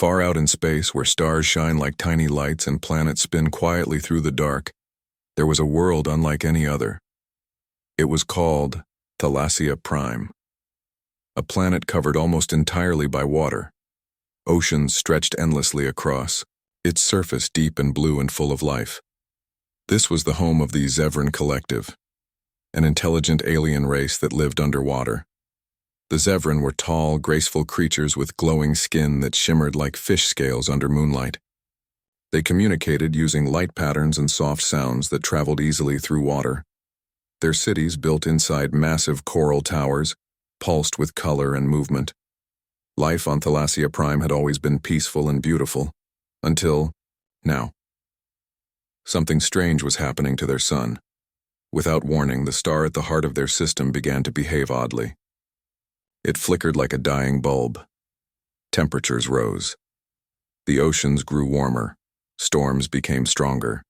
Far out in space, where stars shine like tiny lights and planets spin quietly through the dark, there was a world unlike any other. It was called Thalassia Prime, a planet covered almost entirely by water. Oceans stretched endlessly across, its surface deep and blue and full of life. This was the home of the Zevran Collective, an intelligent alien race that lived underwater. The Zevran were tall, graceful creatures with glowing skin that shimmered like fish scales under moonlight. They communicated using light patterns and soft sounds that traveled easily through water. Their cities, built inside massive coral towers, pulsed with color and movement. Life on Thalassia Prime had always been peaceful and beautiful, until now. Something strange was happening to their sun. Without warning, the star at the heart of their system began to behave oddly. It flickered like a dying bulb. Temperatures rose. The oceans grew warmer. Storms became stronger.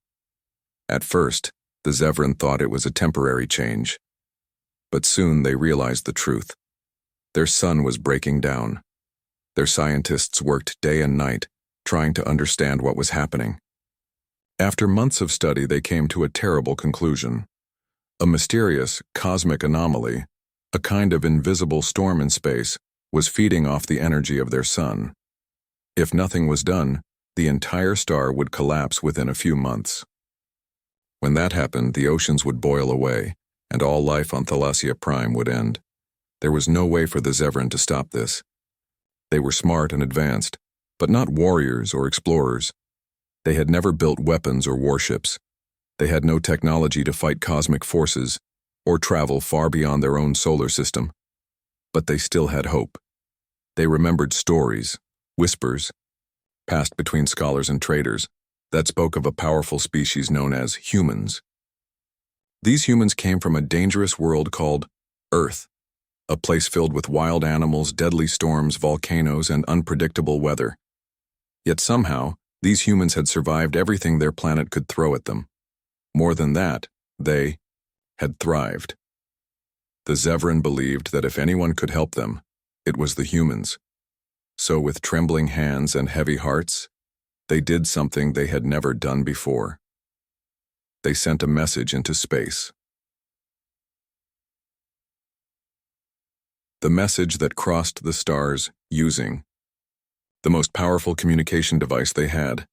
At first, the Zevran thought it was a temporary change. But soon they realized the truth. Their sun was breaking down. Their scientists worked day and night, trying to understand what was happening. After months of study, they came to a terrible conclusion. A mysterious, cosmic anomaly, a kind of invisible storm in space, was feeding off the energy of their sun. If nothing was done, the entire star would collapse within a few months. When that happened, the oceans would boil away, and all life on Thalassia Prime would end. There was no way for the Zevran to stop this. They were smart and advanced, but not warriors or explorers. They had never built weapons or warships. They had no technology to fight cosmic forces or travel far beyond their own solar system. But they still had hope. They remembered stories, whispers, passed between scholars and traders, that spoke of a powerful species known as humans. These humans came from a dangerous world called Earth, a place filled with wild animals, deadly storms, volcanoes, and unpredictable weather. Yet somehow, these humans had survived everything their planet could throw at them. More than that, they had thrived. The Zevran believed that if anyone could help them, it was the humans. So with trembling hands and heavy hearts, they did something they had never done before. They sent a message into space. The message that crossed the stars using the most powerful communication device they had.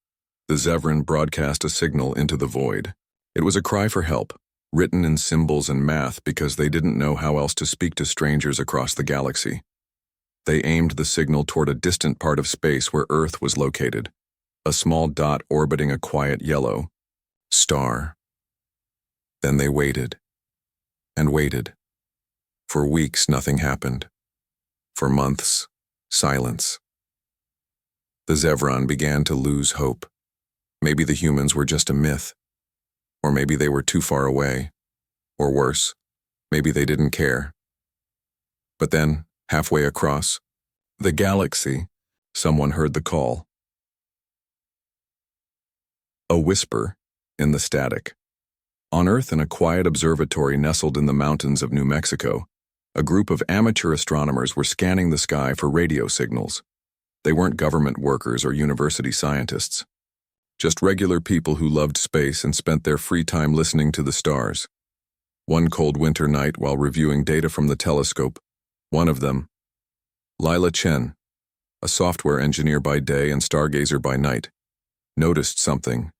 The Zevran broadcast a signal into the void. It was a cry for help, written in symbols and math because they didn't know how else to speak to strangers across the galaxy. They aimed the signal toward a distant part of space where Earth was located, a small dot orbiting a quiet yellow star. Then they waited and waited. For weeks, nothing happened. For months, silence. The Zevran began to lose hope. Maybe the humans were just a myth. Or maybe they were too far away. Or worse, maybe they didn't care. But then, halfway across the galaxy, someone heard the call. A whisper in the static. On Earth, in a quiet observatory nestled in the mountains of New Mexico, a group of amateur astronomers were scanning the sky for radio signals. They weren't government workers or university scientists. Just regular people who loved space and spent their free time listening to the stars. One cold winter night, while reviewing data from the telescope, one of them, Lila Chen, a software engineer by day and stargazer by night, noticed something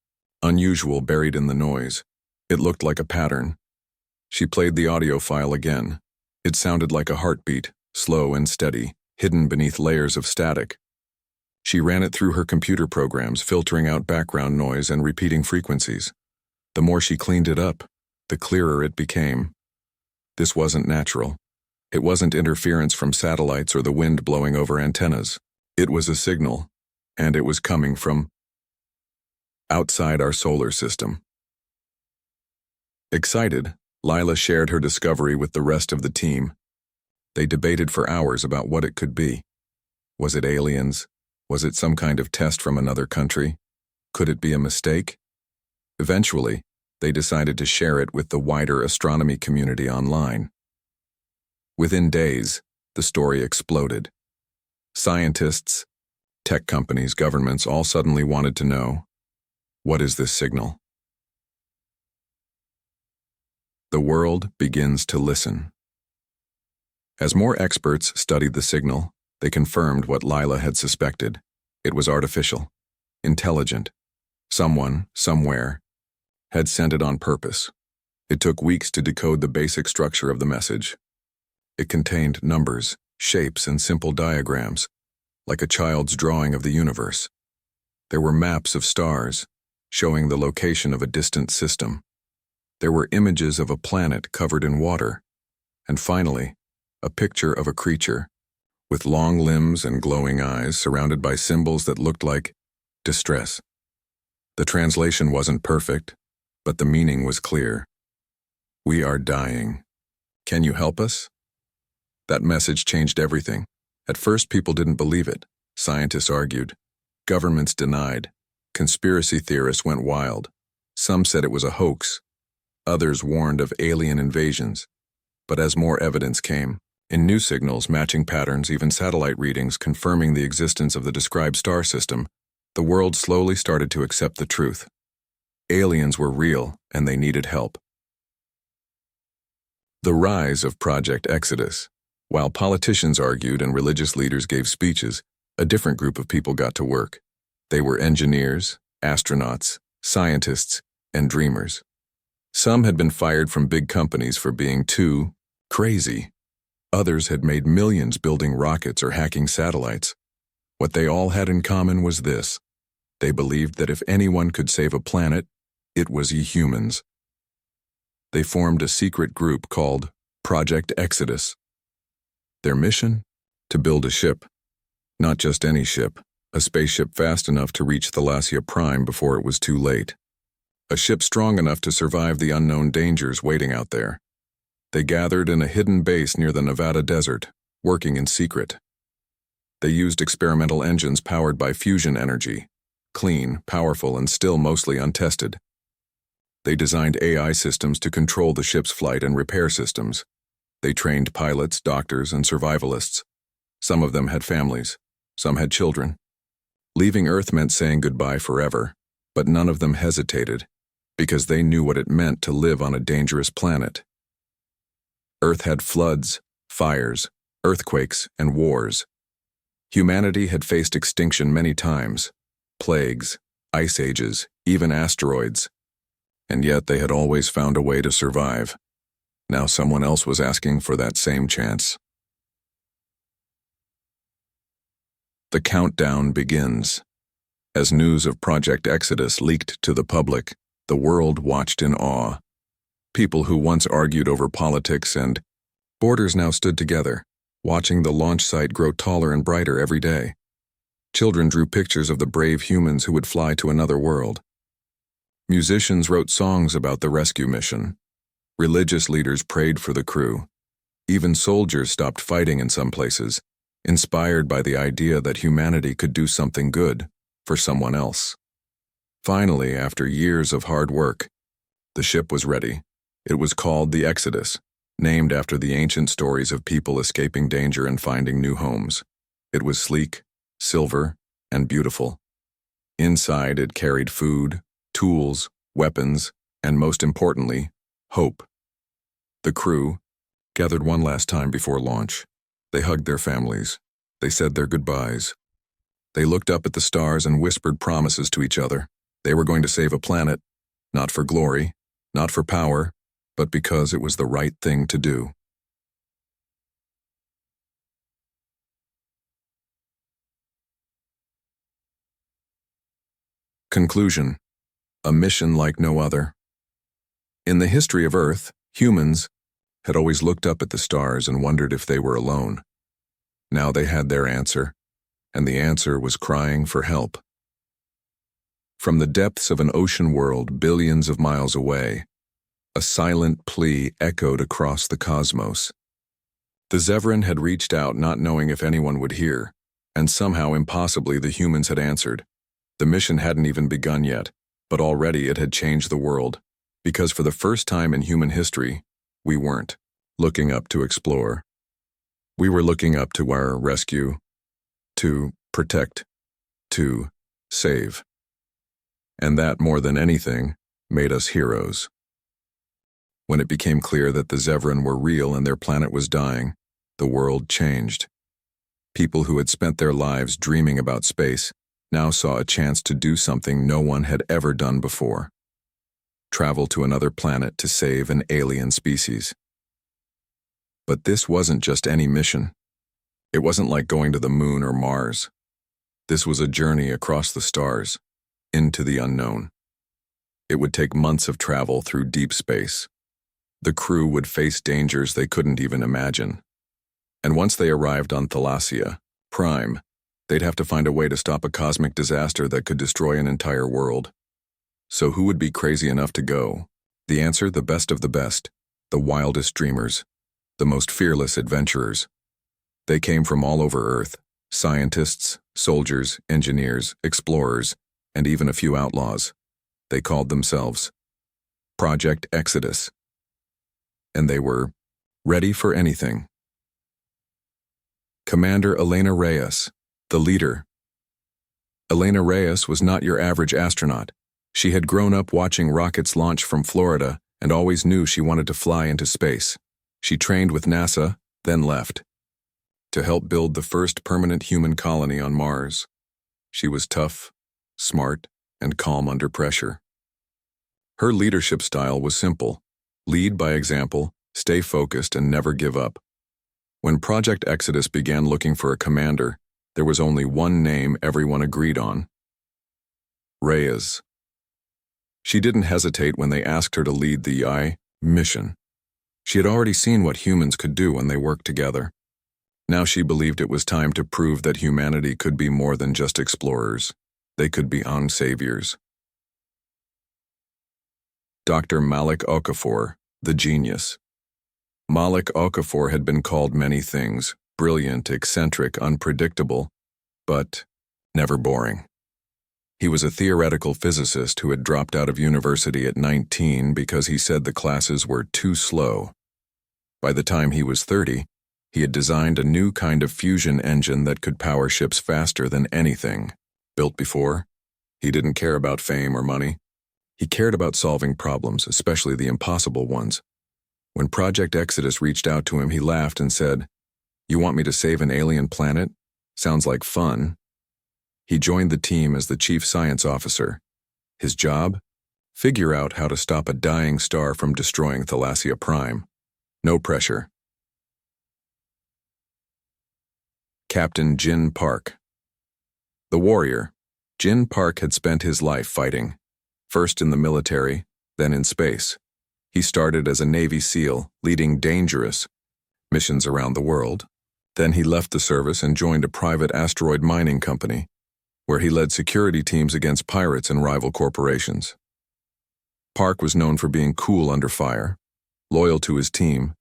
unusual buried in the noise. It looked like a pattern. She played the audio file again. It sounded like a heartbeat, slow and steady, hidden beneath layers of static. She ran it through her computer programs, filtering out background noise and repeating frequencies. The more she cleaned it up, the clearer it became. This wasn't natural. It wasn't interference from satellites or the wind blowing over antennas. It was a signal, and it was coming from outside our solar system. Excited, Lila shared her discovery with the rest of the team. They debated for hours about what it could be. Was it aliens? Was it some kind of test from another country? Could it be a mistake? Eventually, they decided to share it with the wider astronomy community online. Within days, the story exploded. Scientists, Tech companies, governments all suddenly wanted to know, what is this signal? The world begins to listen. As more experts studied the signal, they confirmed what Lila had suspected. It was artificial, intelligent. Someone, somewhere, had sent it on purpose. It took weeks to decode the basic structure of the message. It contained numbers, shapes, and simple diagrams, like a child's drawing of the universe. There were maps of stars, showing the location of a distant system. There were images of a planet covered in water, and finally, a picture of a creature with long limbs and glowing eyes surrounded by symbols that looked like distress. The translation wasn't perfect, but the meaning was clear. We are dying. Can you help us? That message changed everything. At first, people didn't believe it. Scientists argued. Governments denied. Conspiracy theorists went wild. Some said it was a hoax. Others warned of alien invasions. But as more evidence came, in new signals, matching patterns, even satellite readings confirming the existence of the described star system, the world slowly started to accept the truth. Aliens were real, and they needed help. The rise of Project Exodus. While politicians argued and religious leaders gave speeches, a different group of people got to work. They were engineers, astronauts, scientists, and dreamers. Some had been fired from big companies for being too crazy. Others had made millions building rockets or hacking satellites. What they all had in common was this: they believed that if anyone could save a planet, it was humans. They formed a secret group called Project Exodus. Their mission? To build a ship. Not just any ship, a spaceship fast enough to reach Thalassia Prime before it was too late. A ship strong enough to survive the unknown dangers waiting out there. They gathered in a hidden base near the Nevada desert, working in secret. They used experimental engines powered by fusion energy, clean, powerful, and still mostly untested. They designed AI systems to control the ship's flight and repair systems. They trained pilots, doctors, and survivalists. Some of them had families, some had children. Leaving Earth meant saying goodbye forever, but none of them hesitated, because they knew what it meant to live on a dangerous planet. Earth had floods, fires, earthquakes, and wars. Humanity had faced extinction many times, plagues, ice ages, even asteroids. And yet they had always found a way to survive. Now someone else was asking for that same chance. The countdown begins. As news of Project Exodus leaked to the public, the world watched in awe. People who once argued over politics and borders now stood together, watching the launch site grow taller and brighter every day. Children drew pictures of the brave humans who would fly to another world. Musicians wrote songs about the rescue mission. Religious leaders prayed for the crew. Even soldiers stopped fighting in some places, inspired by the idea that humanity could do something good for someone else. Finally, after years of hard work, the ship was ready. It was called the Exodus, named after the ancient stories of people escaping danger and finding new homes. It was sleek, silver, and beautiful. Inside, it carried food, tools, weapons, and most importantly, hope. The crew gathered one last time before launch. They hugged their families. They said their goodbyes. They looked up at the stars and whispered promises to each other. They were going to save a planet, not for glory, not for power, but because it was the right thing to do. Conclusion: a mission like no other. In the history of Earth, humans had always looked up at the stars and wondered if they were alone. Now they had their answer, and the answer was crying for help. From the depths of an ocean world billions of miles away, a silent plea echoed across the cosmos. The Zevran had reached out not knowing if anyone would hear, and somehow impossibly the humans had answered. The mission hadn't even begun yet, but already it had changed the world, because for the first time in human history, we weren't looking up to explore. We were looking up to our rescue, to protect to save. And that, more than anything, made us heroes. When it became clear that the Zevran were real and their planet was dying, the world changed. People who had spent their lives dreaming about space now saw a chance to do something no one had ever done before: travel to another planet to save an alien species. But this wasn't just any mission. It wasn't like going to the moon or Mars. This was a journey across the stars, into the unknown. It would take months of travel through deep space. The crew would face dangers they couldn't even imagine. And once they arrived on Thalassia Prime, they'd have to find a way to stop a cosmic disaster that could destroy an entire world. So who would be crazy enough to go? The answer: the best of the best, the wildest dreamers, the most fearless adventurers. They came from all over Earth: scientists, soldiers, engineers, explorers, and even a few outlaws. They called themselves Project Exodus. And they were ready for anything. Commander Elena Reyes, the leader. Elena Reyes was not your average astronaut. She had grown up watching rockets launch from Florida and always knew she wanted to fly into space. She trained with NASA, then left to help build the first permanent human colony on Mars. She was tough, smart, and calm under pressure. Her leadership style was simple: lead by example, stay focused, and never give up. When Project Exodus began looking for a commander, there was only one name everyone agreed on: Reyes. She didn't hesitate when they asked her to lead the mission. She had already seen what humans could do when they worked together. Now she believed it was time to prove that humanity could be more than just explorers. They could be saviors. Dr. Malik Okafor, the genius. Malik Okafor had been called many things: brilliant, eccentric, unpredictable, but never boring. He was a theoretical physicist who had dropped out of university at 19 because he said the classes were too slow. By the time he was 30, he had designed a new kind of fusion engine that could power ships faster than anything built before. He didn't care about fame or money. He cared about solving problems, especially the impossible ones. When Project Exodus reached out to him, he laughed and said, "You want me to save an alien planet? Sounds like fun." He joined the team as the chief science officer. His job? Figure out how to stop a dying star from destroying Thalassia Prime. No pressure. Captain Jin Park. The warrior. Jin Park had spent his life fighting, first in the military, then in space. He started as a Navy SEAL, leading dangerous missions around the world. Then he left the service and joined a private asteroid mining company, where he led security teams against pirates and rival corporations. Park was known for being cool under fire, loyal to his team,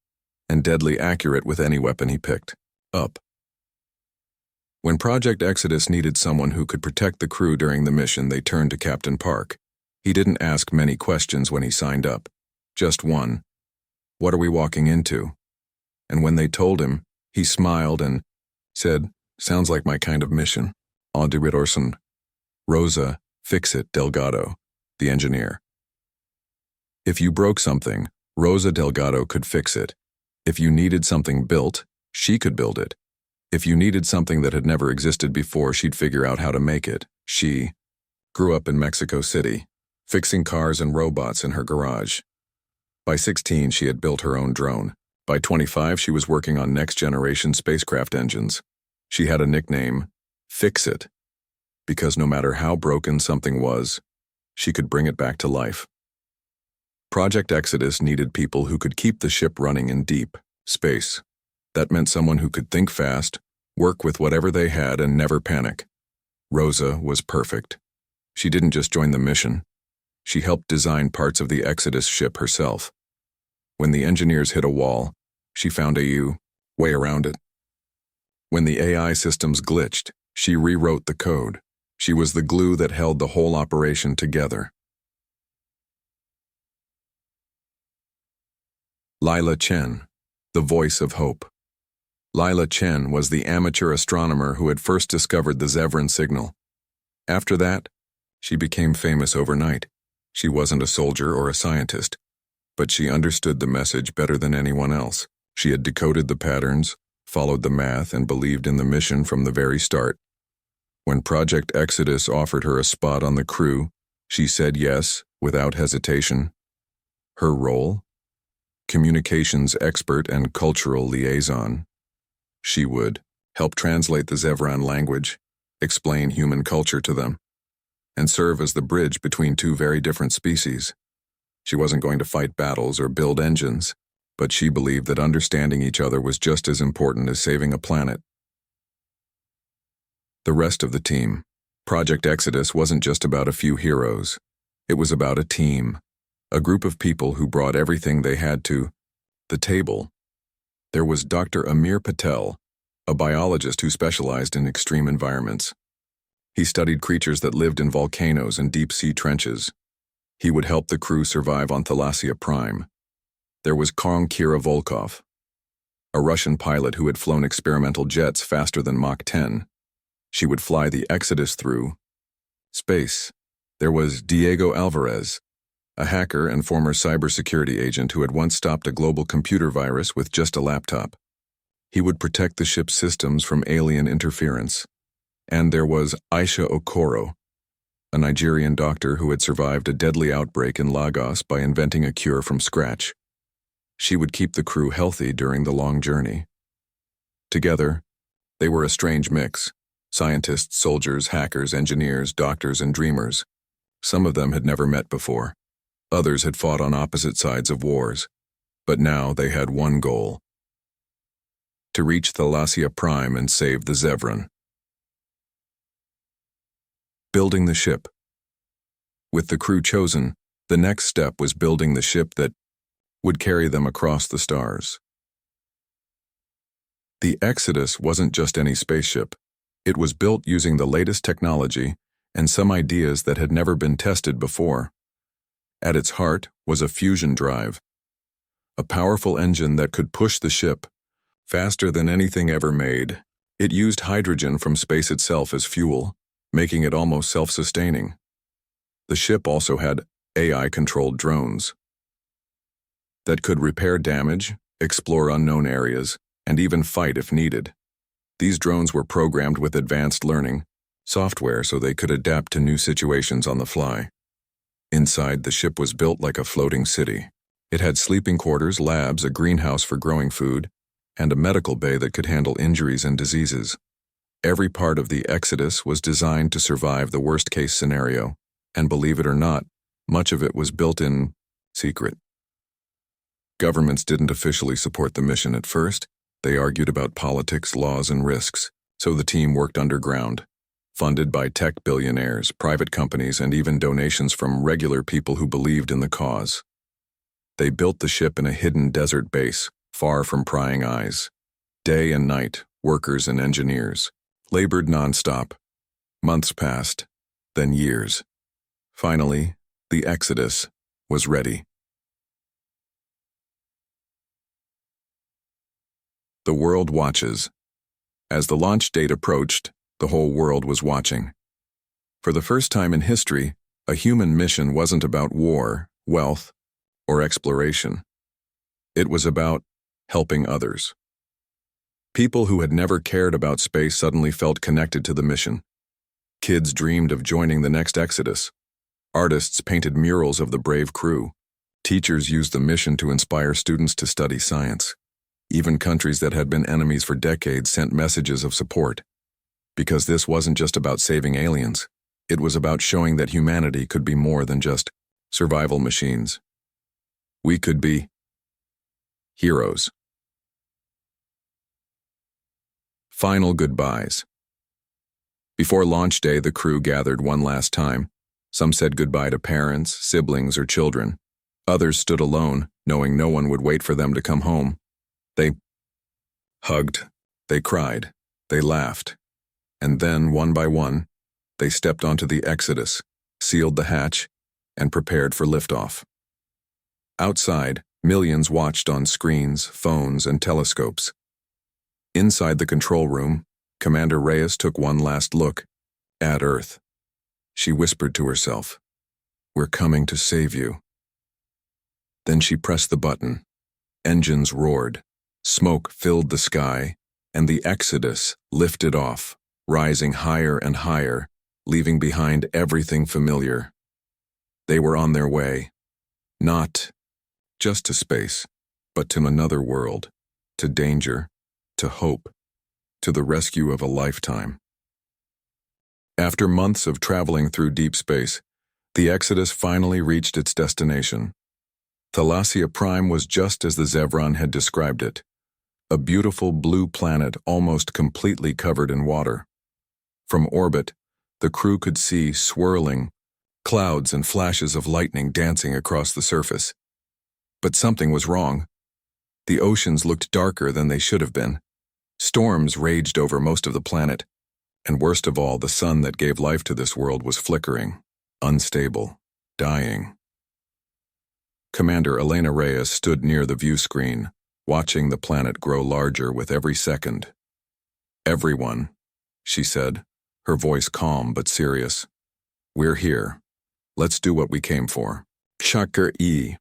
and deadly accurate with any weapon he picked up. When Project Exodus needed someone who could protect the crew during the mission, they turned to Captain Park. He didn't ask many questions when he signed up. Just one: "What are we walking into?" And when they told him, he smiled and said, "Sounds like my kind of mission." Audiobook. Rosa Fix-It Delgado, the engineer. If you broke something, Rosa Delgado could fix it. If you needed something built, she could build it. If you needed something that had never existed before, she'd figure out how to make it. She grew up in Mexico City, fixing cars and robots in her garage. By 16, she had built her own drone. By 25, she was working on next-generation spacecraft engines. She had a nickname, Fix-It, because no matter how broken something was, she could bring it back to life. Project Exodus needed people who could keep the ship running in deep space. That meant someone who could think fast, work with whatever they had, and never panic. Rosa was perfect. She didn't just join the mission. She helped design parts of the Exodus ship herself. When the engineers hit a wall, she found a way around it. When the AI systems glitched, she rewrote the code. She was the glue that held the whole operation together. Lila Chen, the voice of hope. Lila Chen was the amateur astronomer who had first discovered the Zevran signal. After that, she became famous overnight. She wasn't a soldier or a scientist, but she understood the message better than anyone else. She had decoded the patterns, followed the math, and believed in the mission from the very start. When Project Exodus offered her a spot on the crew, she said yes, without hesitation. Her role? Communications expert and cultural liaison. She would help translate the Zevran language, explain human culture to them, and serve as the bridge between two very different species. She wasn't going to fight battles or build engines, but she believed that understanding each other was just as important as saving a planet. The rest of the team. Project Exodus wasn't just about a few heroes. It was about a team, a group of people who brought everything they had to the table. There was Dr. Amir Patel, a biologist who specialized in extreme environments. He studied creatures that lived in volcanoes and deep-sea trenches. He would help the crew survive on Thalassia Prime. There was Kong Kira Volkov, a Russian pilot who had flown experimental jets faster than Mach 10. She would fly the Exodus through space. There was Diego Alvarez, a hacker and former cybersecurity agent who had once stopped a global computer virus with just a laptop. He would protect the ship's systems from alien interference. And there was Aisha Okoro, a Nigerian doctor who had survived a deadly outbreak in Lagos by inventing a cure from scratch. She would keep the crew healthy during the long journey. Together, they were a strange mix: scientists, soldiers, hackers, engineers, doctors, and dreamers. Some of them had never met before. Others had fought on opposite sides of wars. But now they had one goal: to reach Thalassia Prime and save the Zevran. Building the ship. With the crew chosen, the next step was building the ship that would carry them across the stars. The Exodus wasn't just any spaceship. It was built using the latest technology and some ideas that had never been tested before. At its heart was a fusion drive, a powerful engine that could push the ship faster than anything ever made. It used hydrogen from space itself as fuel, making it almost self-sustaining. The ship also had AI-controlled drones that could repair damage, explore unknown areas, and even fight if needed. These drones were programmed with advanced learning software so they could adapt to new situations on the fly. Inside, the ship was built like a floating city. It had sleeping quarters, labs, a greenhouse for growing food, and a medical bay that could handle injuries and diseases. Every part of the Exodus was designed to survive the worst-case scenario, and believe it or not, much of it was built in secret. Governments didn't officially support the mission at first. They argued about politics, laws, and risks, so the team worked underground, funded by tech billionaires, private companies, and even donations from regular people who believed in the cause. They built the ship in a hidden desert base, far from prying eyes. Day and night, workers and engineers labored nonstop. Months passed, then years. Finally, the Exodus was ready. The world watches. As the launch date approached, the whole world was watching. For the first time in history, a human mission wasn't about war, wealth, or exploration. It was about helping others. People who had never cared about space suddenly felt connected to the mission. Kids dreamed of joining the next Exodus. Artists painted murals of the brave crew. Teachers used the mission to inspire students to study science. Even countries that had been enemies for decades sent messages of support. Because this wasn't just about saving aliens. It was about showing that humanity could be more than just survival machines. We could be heroes. Final goodbyes. Before launch day, the crew gathered one last time. Some said goodbye to parents, siblings, or children. Others stood alone, knowing no one would wait for them to come home. They hugged, they cried, they laughed. And then, one by one, they stepped onto the Exodus, sealed the hatch, and prepared for liftoff. Outside, millions watched on screens, phones, and telescopes. Inside the control room, Commander Reyes took one last look at Earth. She whispered to herself, "We're coming to save you." Then she pressed the button. Engines roared, smoke filled the sky, and the Exodus lifted off, rising higher and higher, leaving behind everything familiar. They were on their way, not just to space, but to another world, to danger, to hope, to the rescue of a lifetime. After months of traveling through deep space, the Exodus finally reached its destination. Thalassia Prime was just as the Zevran had described it, a beautiful blue planet almost completely covered in water. From orbit, the crew could see swirling clouds and flashes of lightning dancing across the surface. But something was wrong. The oceans looked darker than they should have been. Storms raged over most of the planet, and worst of all, the sun that gave life to this world was flickering, unstable, dying. Commander Elena Reyes stood near the view screen, watching the planet grow larger with every second. "Everyone," she said, her voice calm but serious. "We're here. Let's do what we came for." Chakra E.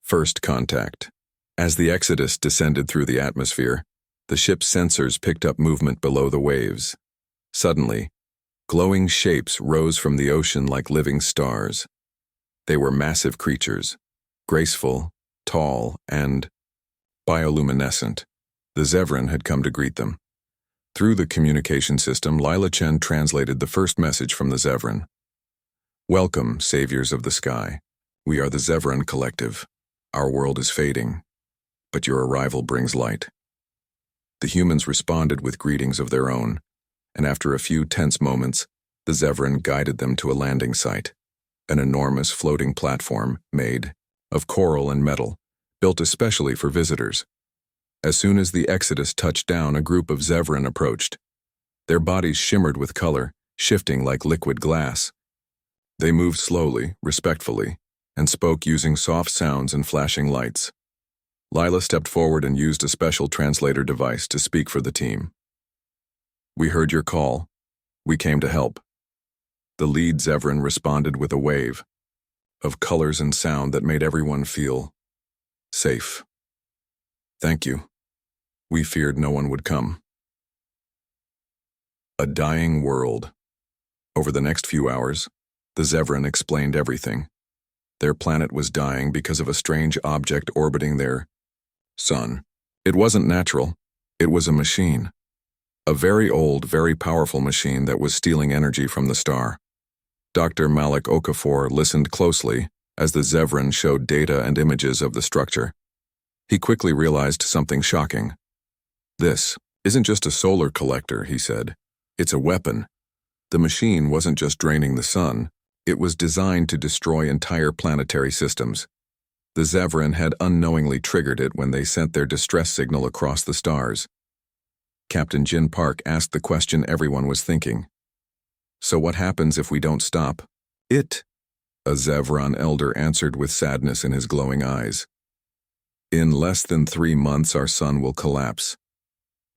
First contact. As the Exodus descended through the atmosphere, the ship's sensors picked up movement below the waves. Suddenly, glowing shapes rose from the ocean like living stars. They were massive creatures, graceful, tall, and bioluminescent. The Zevran had come to greet them. Through the communication system, Lila Chen translated the first message from the Zevran. "Welcome, saviors of the sky. We are the Zevran Collective. Our world is fading, but your arrival brings light." The humans responded with greetings of their own, and after a few tense moments, the Zevran guided them to a landing site, an enormous floating platform made of coral and metal, built especially for visitors. As soon as the Exodus touched down, a group of Zevran approached. Their bodies shimmered with color, shifting like liquid glass. They moved slowly, respectfully, and spoke using soft sounds and flashing lights. Lila stepped forward and used a special translator device to speak for the team. "We heard your call. We came to help." The lead Zevran responded with a wave of colors and sound that made everyone feel safe. "Thank you. We feared no one would come." A dying world. Over the next few hours, the Zevran explained everything. Their planet was dying because of a strange object orbiting their sun. It wasn't natural. It was a machine. A very old, very powerful machine that was stealing energy from the star. Dr. Malik Okafor listened closely as the Zevran showed data and images of the structure. He quickly realized something shocking. "This isn't just a solar collector," he said. "It's a weapon. The machine wasn't just draining the sun. It was designed to destroy entire planetary systems. The Zevran had unknowingly triggered it when they sent their distress signal across the stars." Captain Jin Park asked the question everyone was thinking. "So what happens if we don't stop it?" A Zevran elder answered with sadness in his glowing eyes. "In less than 3 months our sun will collapse.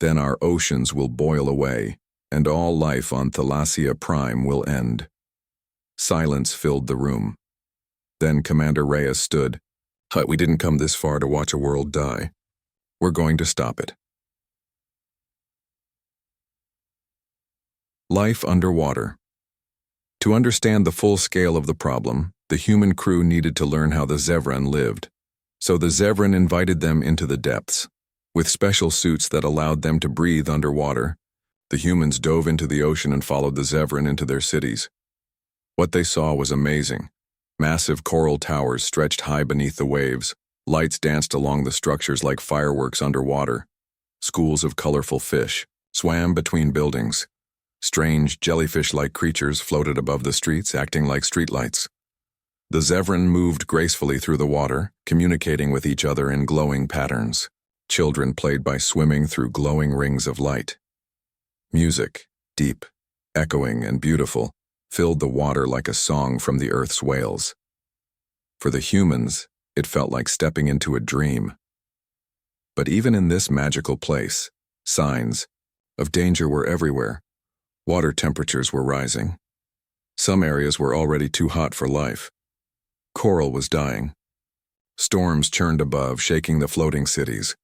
Then our oceans will boil away, and all life on Thalassia Prime will end." Silence filled the room. Then Commander Reyes stood. "We didn't come this far to watch a world die. We're going to stop it." Life underwater. To understand the full scale of the problem, the human crew needed to learn how the Zevran lived. So the Zevran invited them into the depths. With special suits that allowed them to breathe underwater, the humans dove into the ocean and followed the Zevran into their cities. What they saw was amazing. Massive coral towers stretched high beneath the waves. Lights danced along the structures like fireworks underwater. Schools of colorful fish swam between buildings. Strange jellyfish-like creatures floated above the streets, acting like streetlights. The Zevran moved gracefully through the water, communicating with each other in glowing patterns. Children played by swimming through glowing rings of light. Music, deep, echoing, and beautiful, filled the water like a song from the earth's whales. For the humans, it felt like stepping into a dream. But even in this magical place, signs of danger were everywhere. Water temperatures were rising. Some areas were already too hot for life. Coral was dying. Storms churned above, shaking the floating cities.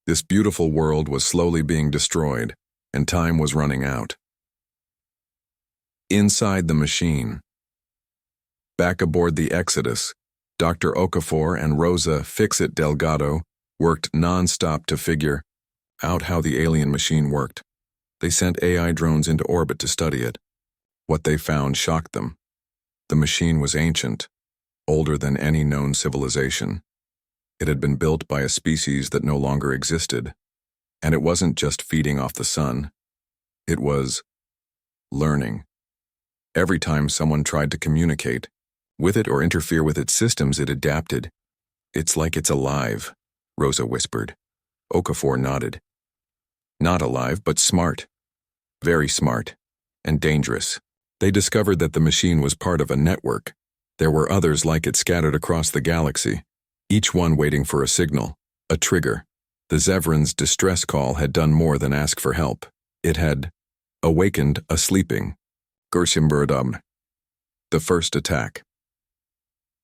This beautiful world was slowly being destroyed, and time was running out. Inside the machine. Back aboard the Exodus, Dr. Okafor and Rosa Fix-It Delgado worked non-stop to figure out how the alien machine worked. They sent AI drones into orbit to study it. What they found shocked them. The machine was ancient, older than any known civilization. It had been built by a species that no longer existed, and it wasn't just feeding off the sun. It was learning. Every time someone tried to communicate with it or interfere with its systems, it adapted. "It's like it's alive," Rosa whispered. Okafor nodded. "Not alive, but smart. Very smart. And dangerous." They discovered that the machine was part of a network. There were others like it scattered across the galaxy, each one waiting for a signal, a trigger. The Zevran's distress call had done more than ask for help. It had awakened a sleeping Gershimburadum. The first attack.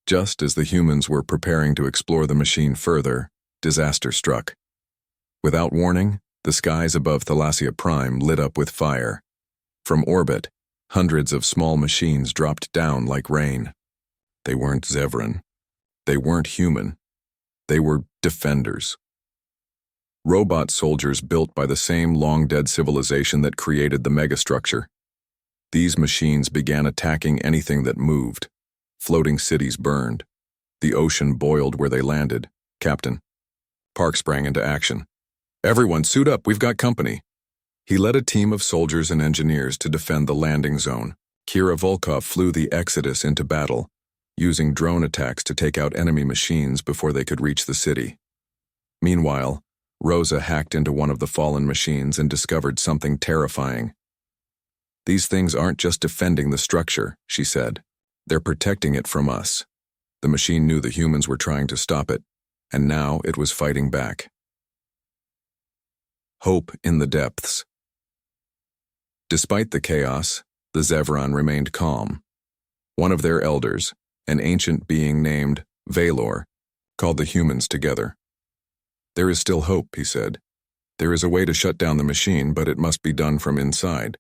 Just as the humans were preparing to explore the machine further, disaster struck. Without warning, the skies above Thalassia Prime lit up with fire. From orbit, hundreds of small machines dropped down like rain. They weren't Zevran. They weren't human. They were defenders. Robot soldiers built by the same long-dead civilization that created the megastructure. These machines began attacking anything that moved. Floating cities burned. The ocean boiled where they landed. Captain Park sprang into action. "Everyone, suit up, we've got company." He led a team of soldiers and engineers to defend the landing zone. Kira Volkov flew the Exodus into battle, using drone attacks to take out enemy machines before they could reach the city. Meanwhile, Rosa hacked into one of the fallen machines and discovered something terrifying. "These things aren't just defending the structure," she said. "They're protecting it from us." The machine knew the humans were trying to stop it, and now it was fighting back. Hope in the depths. Despite the chaos, the Zevran remained calm. One of their elders, an ancient being named Valor, called the humans together. "There is still hope," he said. "There is a way to shut down the machine, but it must be done from inside."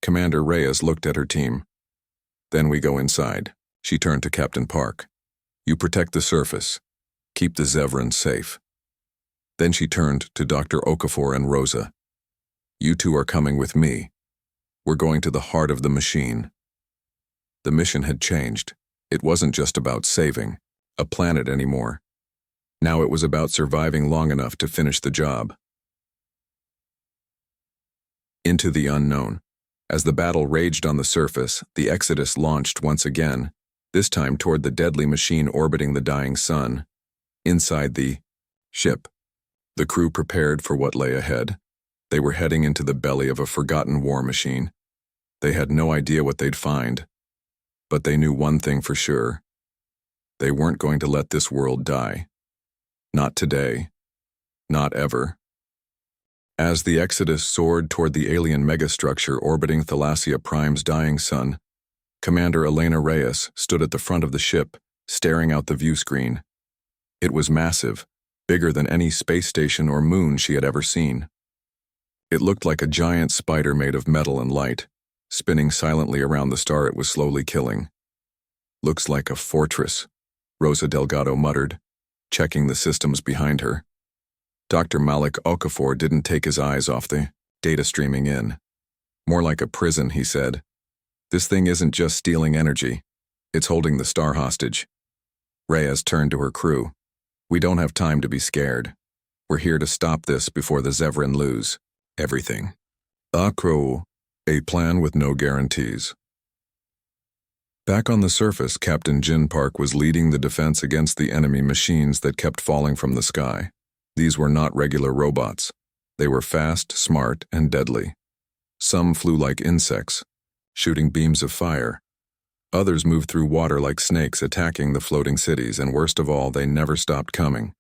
Commander Reyes looked at her team. "Then we go inside." She turned to Captain Park. "You protect the surface. Keep the Zevran safe." Then she turned to Dr. Okafor and Rosa. "You two are coming with me. We're going to the heart of the machine." The mission had changed. It wasn't just about saving a planet anymore. Now it was about surviving long enough to finish the job. Into the unknown. As the battle raged on the surface, the Exodus launched once again, this time toward the deadly machine orbiting the dying sun. Inside the ship, the crew prepared for what lay ahead. They were heading into the belly of a forgotten war machine. They had no idea what they'd find, but they knew one thing for sure. They weren't going to let this world die. Not today. Not ever. As the Exodus soared toward the alien megastructure orbiting Thalassia Prime's dying sun, Commander Elena Reyes stood at the front of the ship, staring out the view screen. It was massive, bigger than any space station or moon she had ever seen. It looked like a giant spider made of metal and light, spinning silently around the star it was slowly killing. "Looks like a fortress," Rosa Delgado muttered, checking the systems behind her. Dr. Malik Okafor didn't take his eyes off the data streaming in. "More like a prison," he said. "This thing isn't just stealing energy. It's holding the star hostage." Reyes turned to her crew. "We don't have time to be scared. We're here to stop this before the Zevran lose everything." Akro, a plan with no guarantees. Back on the surface, Captain Jin Park was leading the defense against the enemy machines that kept falling from the sky. These were not regular robots. They were fast, smart, and deadly. Some flew like insects, shooting beams of fire. Others moved through water like snakes, attacking the floating cities, and worst of all, they never stopped coming.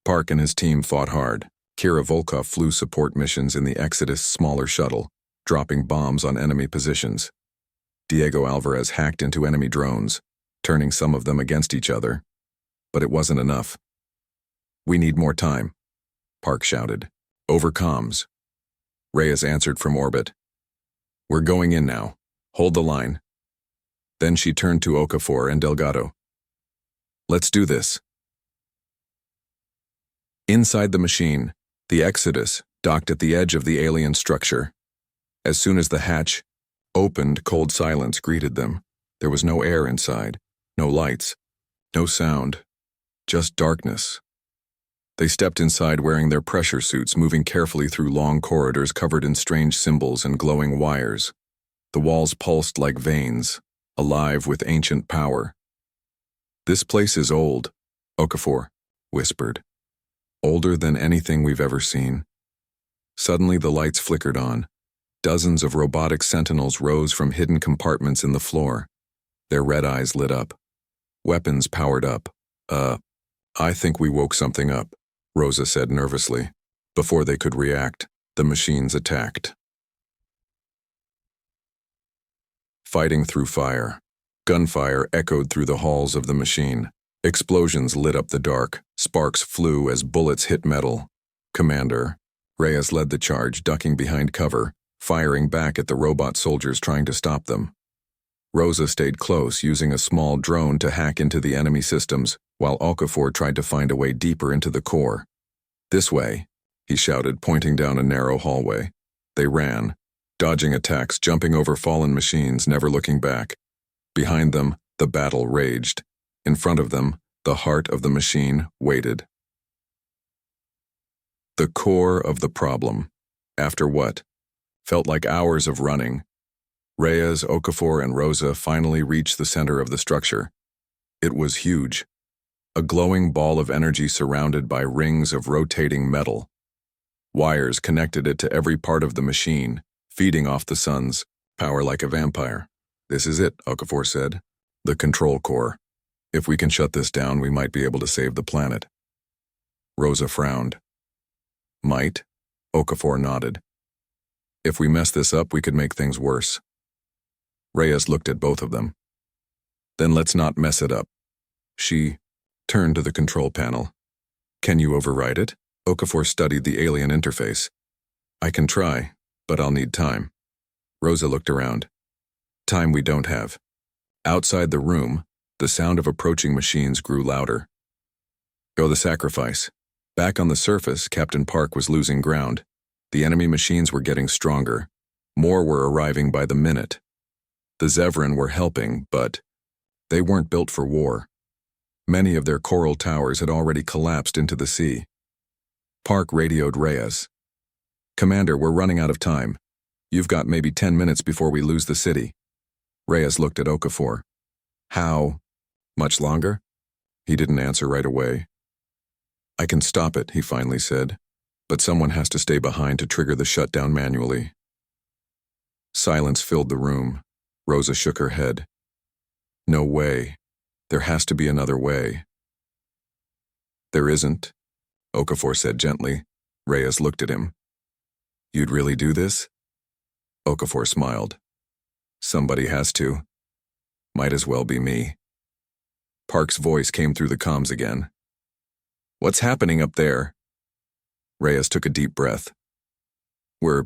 Park and his team fought hard. Kira Volkov flew support missions in the Exodus' smaller shuttle, dropping bombs on enemy positions. Diego Alvarez hacked into enemy drones, turning some of them against each other. But it wasn't enough. "We need more time," Park shouted. "Over comms." Reyes answered from orbit. "We're going in now. Hold the line." Then she turned to Okafor and Delgado. "Let's do this." Inside the machine, the Exodus docked at the edge of the alien structure. As soon as the hatch opened, cold silence greeted them. There was no air inside, no lights, no sound, just darkness. They stepped inside wearing their pressure suits, moving carefully through long corridors covered in strange symbols and glowing wires. The walls pulsed like veins, alive with ancient power. "This place is old," Okafor whispered. "Older than anything we've ever seen." Suddenly the lights flickered on. Dozens of robotic sentinels rose from hidden compartments in the floor. Their red eyes lit up. Weapons powered up. I think we woke something up," Rosa said nervously. Before they could react, the machines attacked. Fighting through fire. Gunfire echoed through the halls of the machine. Explosions lit up the dark. Sparks flew as bullets hit metal. "Commander." Reyes led the charge, ducking behind cover, firing back at the robot soldiers trying to stop them. Rosa stayed close, using a small drone to hack into the enemy systems, while Okafor tried to find a way deeper into the core. "This way," he shouted, pointing down a narrow hallway. They ran, dodging attacks, jumping over fallen machines, never looking back. Behind them, the battle raged. In front of them, the heart of the machine waited. The core of the problem. After what felt like hours of running, Reyes, Okafor, and Rosa finally reached the center of the structure. It was huge. A glowing ball of energy surrounded by rings of rotating metal. Wires connected it to every part of the machine, feeding off the sun's power like a vampire. "This is it," Okafor said. "The control core. If we can shut this down, we might be able to save the planet." Rosa frowned. "Might?" Okafor nodded. "If we mess this up, we could make things worse." Reyes looked at both of them. "Then let's not mess it up." She turned to the control panel. "Can you override it?" Okafor studied the alien interface. "I can try, but I'll need time." Rosa looked around. "Time we don't have." Outside the room, the sound of approaching machines grew louder. Go the sacrifice. Back on the surface, Captain Park was losing ground. The enemy machines were getting stronger. More were arriving by the minute. The Zevran were helping, but they weren't built for war. Many of their coral towers had already collapsed into the sea. Park radioed Reyes. "Commander, we're running out of time. You've got maybe 10 minutes before we lose the city." Reyes looked at Okafor. "How much longer?" He didn't answer right away. "I can stop it," he finally said, "but someone has to stay behind to trigger the shutdown manually." Silence filled the room. Rosa shook her head. "No way. There has to be another way." "There isn't," Okafor said gently. Reyes looked at him. "You'd really do this?" Okafor smiled. "Somebody has to. Might as well be me." Park's voice came through the comms again. "What's happening up there?" Reyes took a deep breath. "We're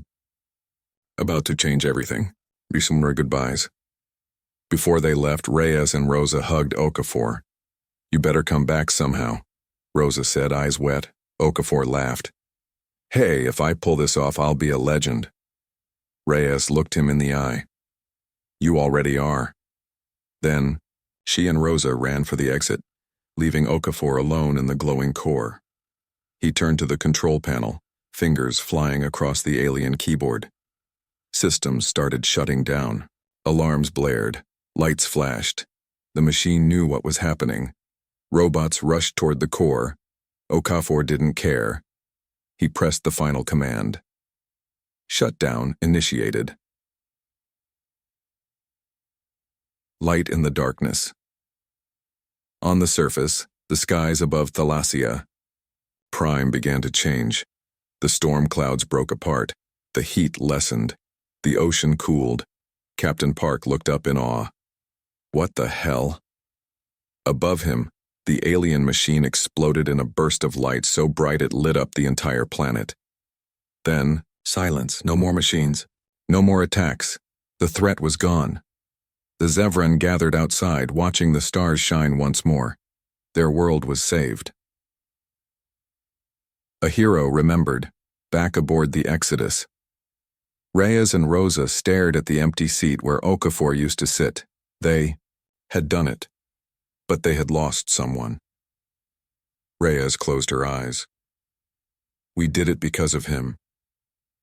about to change everything. Be some more goodbyes." Before they left, Reyes and Rosa hugged Okafor. "You better come back somehow," Rosa said, eyes wet. Okafor laughed. "Hey, if I pull this off, I'll be a legend." Reyes looked him in the eye. "You already are." Then, she and Rosa ran for the exit, leaving Okafor alone in the glowing core. He turned to the control panel, fingers flying across the alien keyboard. Systems started shutting down. Alarms blared. Lights flashed. The machine knew what was happening. Robots rushed toward the core. Okafor didn't care. He pressed the final command. Shutdown initiated. Light in the darkness. On the surface, the skies above Thalassia Prime began to change. The storm clouds broke apart. The heat lessened. The ocean cooled. Captain Park looked up in awe. What the hell? Above him, the alien machine exploded in a burst of light so bright it lit up the entire planet. Then, silence, no more machines, no more attacks. The threat was gone. The Zevran gathered outside, watching the stars shine once more. Their world was saved. A hero remembered, back aboard the Exodus. Reyes and Rosa stared at the empty seat where Okafor used to sit. They had done it, but they had lost someone. Reyes closed her eyes. We did it because of him.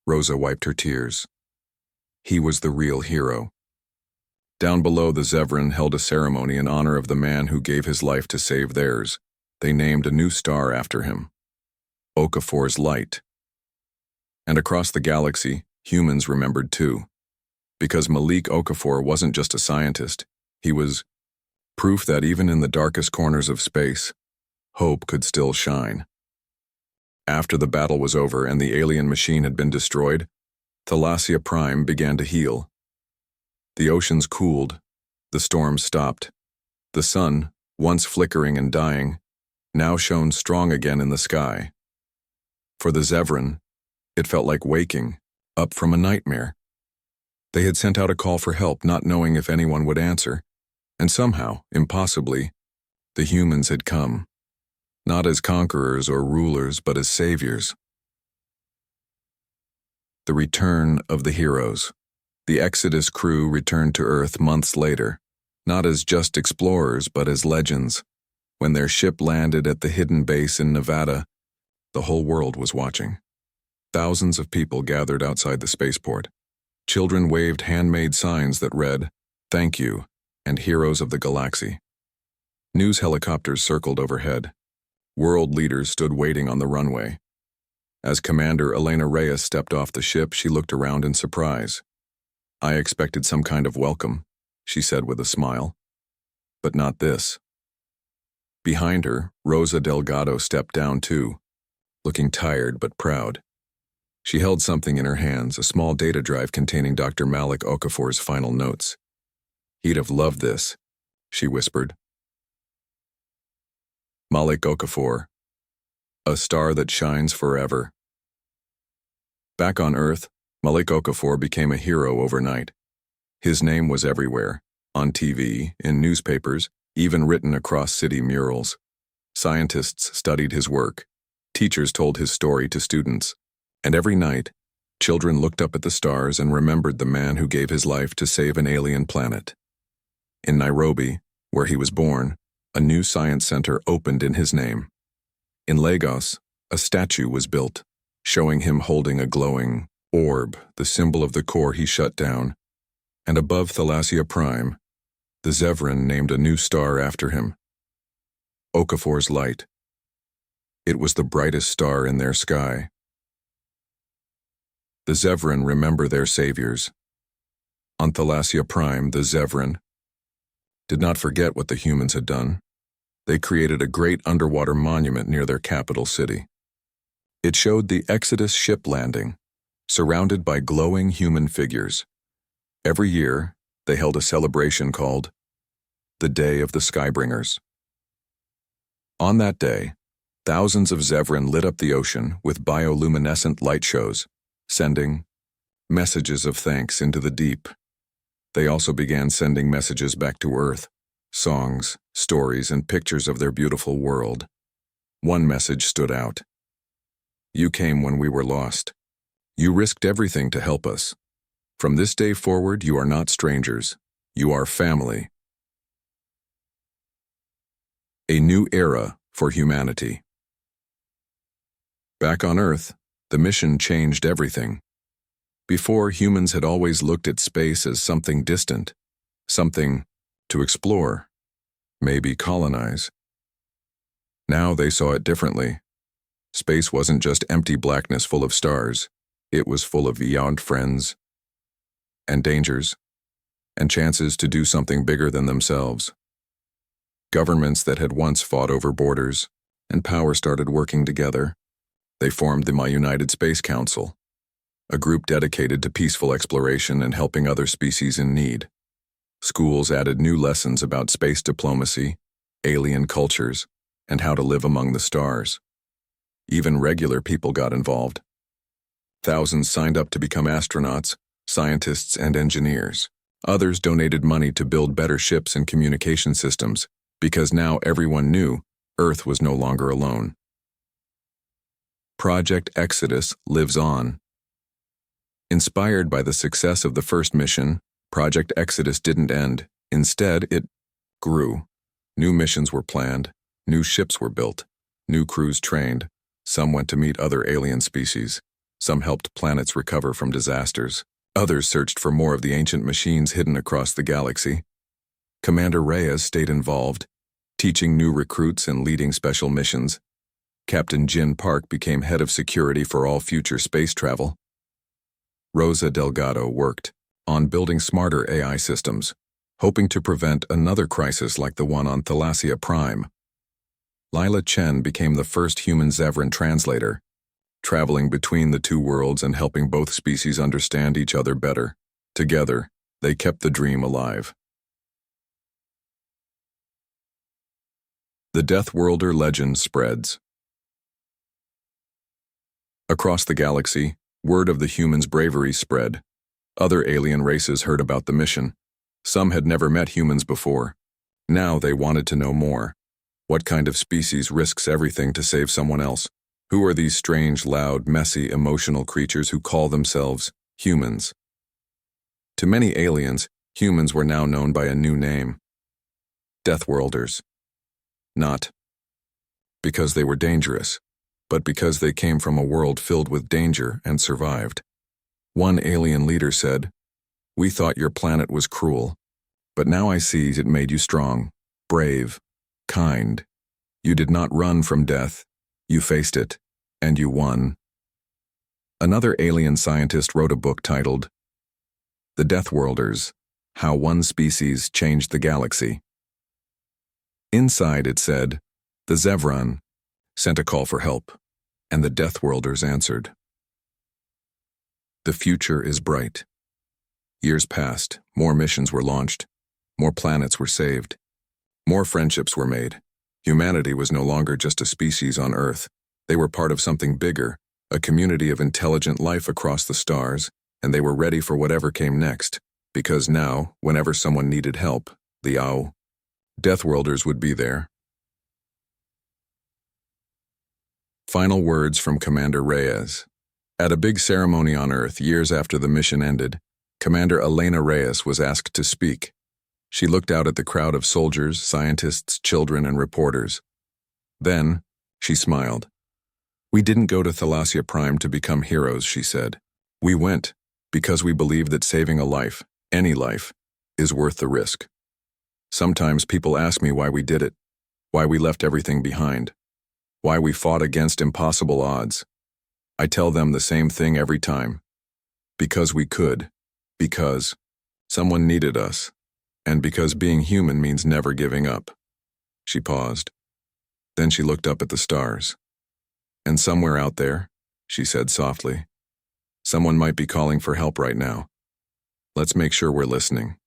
Rosa wiped her tears. He was the real hero. Down below, the Zevran held a ceremony in honor of the man who gave his life to save theirs. They named a new star after him, Okafor's Light. And across the galaxy, humans remembered too. Because Malik Okafor wasn't just a scientist, he was proof that even in the darkest corners of space, hope could still shine. After the battle was over and the alien machine had been destroyed, Thalassia Prime began to heal. The oceans cooled, the storms stopped. The sun, once flickering and dying, now shone strong again in the sky. For the Zevran, it felt like waking up from a nightmare. They had sent out a call for help, not knowing if anyone would answer, and somehow, impossibly, the humans had come, not as conquerors or rulers, but as saviors. The return of the heroes. The Exodus crew returned to Earth months later, not as just explorers, but as legends. When their ship landed at the hidden base in Nevada, the whole world was watching. Thousands of people gathered outside the spaceport. Children waved handmade signs that read, "Thank you," and "Heroes of the Galaxy." News helicopters circled overhead. World leaders stood waiting on the runway. As Commander Elena Reyes stepped off the ship, she looked around in surprise. I expected some kind of welcome, she said with a smile. But not this. Behind her, Rosa Delgado stepped down too, looking tired but proud. She held something in her hands, a small data drive containing Dr. Malik Okafor's final notes. He'd have loved this, she whispered. Malik Okafor, a star that shines forever. Back on Earth, Malik Okafor became a hero overnight. His name was everywhere, on TV, in newspapers, even written across city murals. Scientists studied his work. Teachers told his story to students. And every night, children looked up at the stars and remembered the man who gave his life to save an alien planet. In Nairobi, where he was born, a new science center opened in his name. In Lagos, a statue was built, showing him holding a glowing orb, the symbol of the core he shut down. And above Thalassia Prime, the Zevran named a new star after him, Okafor's Light. It was the brightest star in their sky. The Zevran remember their saviors. On Thalassia Prime, the Zevran did not forget what the humans had done. They created a great underwater monument near their capital city. It showed the Exodus ship landing, surrounded by glowing human figures. Every year, they held a celebration called the Day of the Skybringers. On that day, thousands of Zevran lit up the ocean with bioluminescent light shows, sending messages of thanks into the deep. They also began sending messages back to Earth, songs, stories, and pictures of their beautiful world. One message stood out. You came when we were lost. You risked everything to help us. From this day forward, you are not strangers. You are family. A new era for humanity. Back on Earth, the mission changed everything. Before, humans had always looked at space as something distant, something to explore, maybe colonize. Now they saw it differently. Space wasn't just empty blackness full of stars. It was full of beyond friends, and dangers, and chances to do something bigger than themselves. Governments that had once fought over borders and power started working together. They formed the United Space Council. a group dedicated to peaceful exploration and helping other species in need. Schools added new lessons about space diplomacy, alien cultures, and how to live among the stars. Even regular people got involved. Thousands signed up to become astronauts, scientists, and engineers. Others donated money to build better ships and communication systems, because now everyone knew Earth was no longer alone. Project Exodus lives on. Inspired by the success of the first mission, Project Exodus didn't end. Instead, it grew. New missions were planned, new ships were built, new crews trained. Some went to meet other alien species. Some helped planets recover from disasters. Others searched for more of the ancient machines hidden across the galaxy. Commander Reyes stayed involved, teaching new recruits and leading special missions. Captain Jin Park became head of security for all future space travel. Rosa Delgado worked on building smarter AI systems, hoping to prevent another crisis like the one on Thalassia Prime. Lila Chen became the first human Zevran translator, traveling between the two worlds and helping both species understand each other better. Together, they kept the dream alive. The Deathworlder legend spreads. Across the galaxy, word of the humans' bravery spread. Other alien races heard about the mission. Some had never met humans before. Now they wanted to know more. What kind of species risks everything to save someone else? Who are these strange, loud, messy, emotional creatures who call themselves humans? To many aliens, humans were now known by a new name: Deathworlders. Not because they were dangerous, but because they came from a world filled with danger and survived. One alien leader said, "We thought your planet was cruel, but now I see it made you strong, brave, kind. You did not run from death. You faced it, and you won." Another alien scientist wrote a book titled The Deathworlders: How One Species Changed the Galaxy. Inside it said, the Zevran sent a call for help, and the Deathworlders answered. The future is bright. Years passed, more missions were launched, more planets were saved, more friendships were made. Humanity was no longer just a species on Earth. They were part of something bigger, a community of intelligent life across the stars, and they were ready for whatever came next, because now, whenever someone needed help, the Deathworlders would be there. Final words from Commander Reyes. At a big ceremony on Earth years after the mission ended, Commander Elena Reyes was asked to speak. She looked out at the crowd of soldiers, scientists, children, and reporters. Then, she smiled. "We didn't go to Thalassia Prime to become heroes," she said. "We went because we believe that saving a life, any life, is worth the risk. Sometimes people ask me why we did it, why we left everything behind, why we fought against impossible odds. I tell them the same thing every time. Because we could, because someone needed us, and because being human means never giving up." She paused. Then she looked up at the stars. "And somewhere out there," she said softly, "someone might be calling for help right now. Let's make sure we're listening."